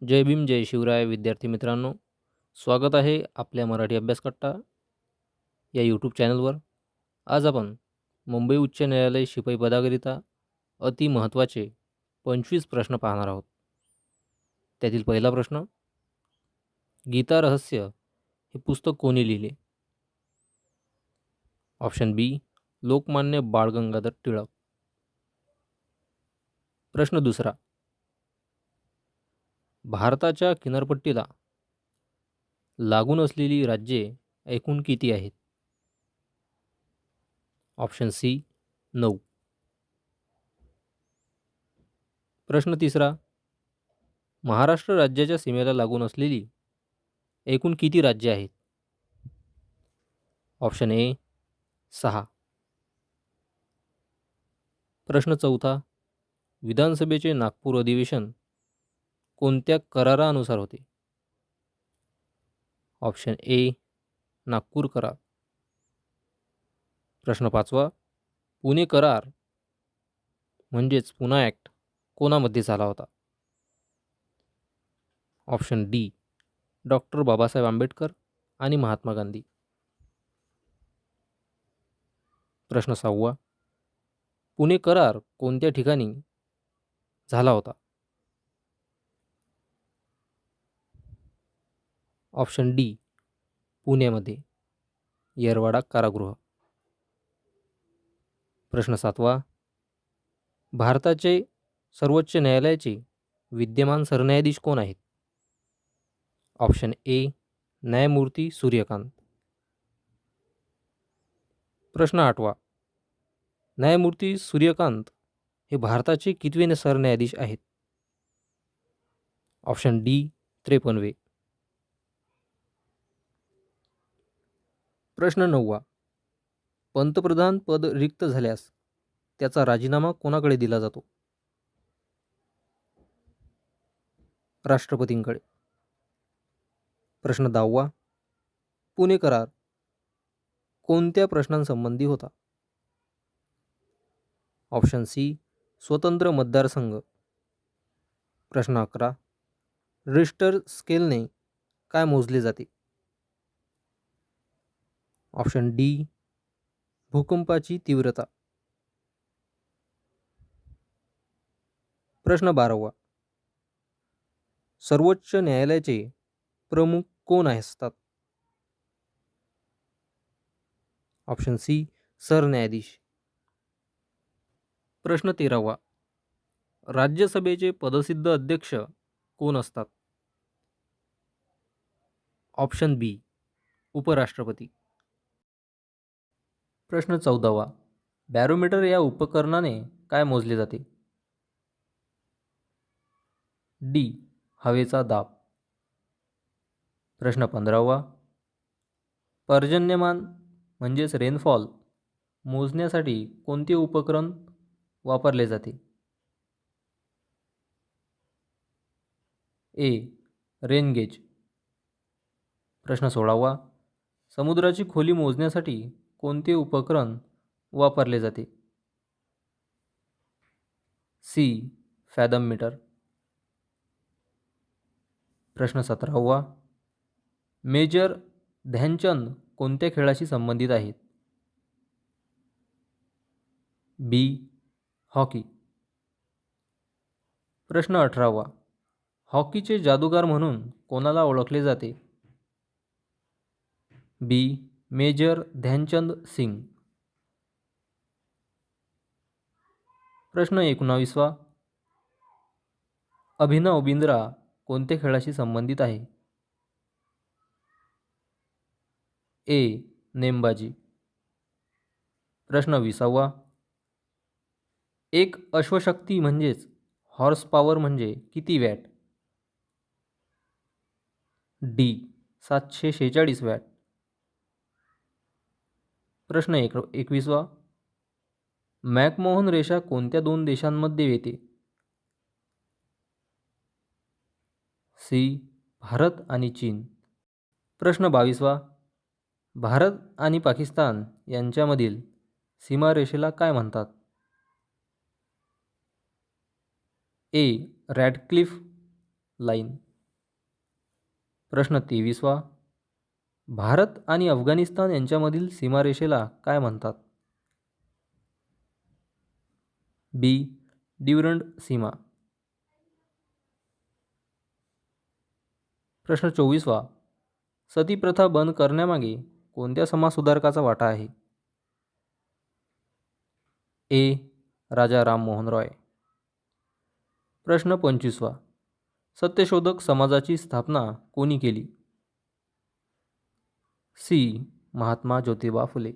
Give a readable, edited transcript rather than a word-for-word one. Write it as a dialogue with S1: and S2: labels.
S1: जय भीम जय शिवराय विद्यार्थी मित्रांनो, स्वागत आहे आपल्या मराठी अभ्यास कट्टा या यूट्यूब चॅनलवर. आज आपण मुंबई उच्च न्यायालय शिपाई पदाकरिता अति महत्त्वाचे 25 प्रश्न पाहणार आहोत. त्यातील पहिला प्रश्न, गीता रहस्य हे पुस्तक कोणी लिहिले? ऑप्शन बी, लोकमान्य बाळ गंगाधर टिळक. प्रश्न दुसरा, भारताच्या किनारपट्टीला लागून असलेली राज्ये एकूण किती आहेत? Option C, 9. प्रश्न तिसरा, महाराष्ट्र राज्याच्या सीमेला लागून असलेली एकूण किती राज्ये आहेत? Option A, 6. प्रश्न चौथा, विधानसभेचे नागपूर अधिवेशन कोणत्या करारानुसार होते? ऑप्शन ए, नागपूर करार. प्रश्न पाचवा, पुणे करार म्हणजेच पुणा ॲक्ट कोणामध्ये झाला होता? Option D, doctor Babasaheb Ambedkar आणि महात्मा गांधी. प्रश्न सहावा, पुणे करार कोणत्या ठिकाणी झाला होता? ऑप्शन डी, पुण्यामध्ये, येरवाडा कारागृह. प्रश्न सातवा, भारताचे सर्वोच्च न्यायालयाचे विद्यमान सरन्यायाधीश कोण आहेत? ऑप्शन ए, न्यायमूर्ती सूर्यकांत. प्रश्न आठवा, न्यायमूर्ती सूर्यकांत हे भारताचे कितवे सरन्यायाधीश आहेत? ऑप्शन डी, 53वे. प्रश्न नववा, पंतप्रधान पद रिक्त झाल्यास त्याचा राजीनामा कोणाकडे दिला जातो? राष्ट्रपतींकडे. प्रश्न 10वा, पुणे करार कोणत्या प्रश्नांसंबंधी होता? ऑप्शन सी, स्वतंत्र मतदारसंघ. प्रश्न 11, रिश्टर स्केलने काय मोजले जाते? ऑप्शन डी, भूकंपाची तीव्रता. प्रश्न 12वा, सर्वोच्च न्यायालयाचे प्रमुख कोण असतात? ऑप्शन सी, सरन्यायाधीश. प्रश्न 13वा, राज्यसभेचे पदसिद्ध अध्यक्ष कोण असतात? ऑप्शन बी, उपराष्ट्रपती. प्रश्न 14वा, बॅरोमीटर या उपकरणाने काय मोजले जाते? डी, हवेचा दाब. प्रश्न 15वा, पर्जन्यमान म्हणजेच रेनफॉल मोजण्यासाठी कोणते उपकरण वापरले जाते? A, rain gauge. प्रश्न 16वा, समुद्राची खोली मोजण्यासाठी कोणते उपकरण वापरले जाते? C, fathom metre. प्रश्न 17वा, मेजर ध्यानचंद कोणत्या खेळाशी संबंधित आहेत? B, hockey. प्रश्न 18वा, हॉकीचे जादूगार म्हणून कोणाला ओळखले जाते? B, major Dhyan Chand Singh. प्रश्न 19वा, अभिनव बिंद्रा कोणत्या खेळाशी संबंधित आहे? ए, नेमबाजी. प्रश्न 20वा, एक अश्वशक्ती म्हणजेच हॉर्स पॉवर म्हणजे किती वॅट? D, 746 watt. प्रश्न 21वा, मॅकमोहन रेषा कोणत्या दोन देशांमध्ये येते? सी, भारत आणि चीन. प्रश्न 22वा, भारत आणि पाकिस्तान यांच्यामधील सीमारेषेला काय म्हणतात? ए, रॅडक्लिफ लाईन. प्रश्न 23वा. भारत आणि अफगाणिस्तान यांच्यामधील सीमारेषेला काय म्हणतात? बी. ड्युरंड सीमा. प्रश्न 24वा. सती प्रथा बंद करण्यामागे कोणत्या समाजसुधारकाचा वाटा आहे? ए. राजा राममोहन रॉय. प्रश्न 25वा. सत्यशोधक समाजाची स्थापना कोणी केली? सी. महात्मा ज्योतिबा फुले.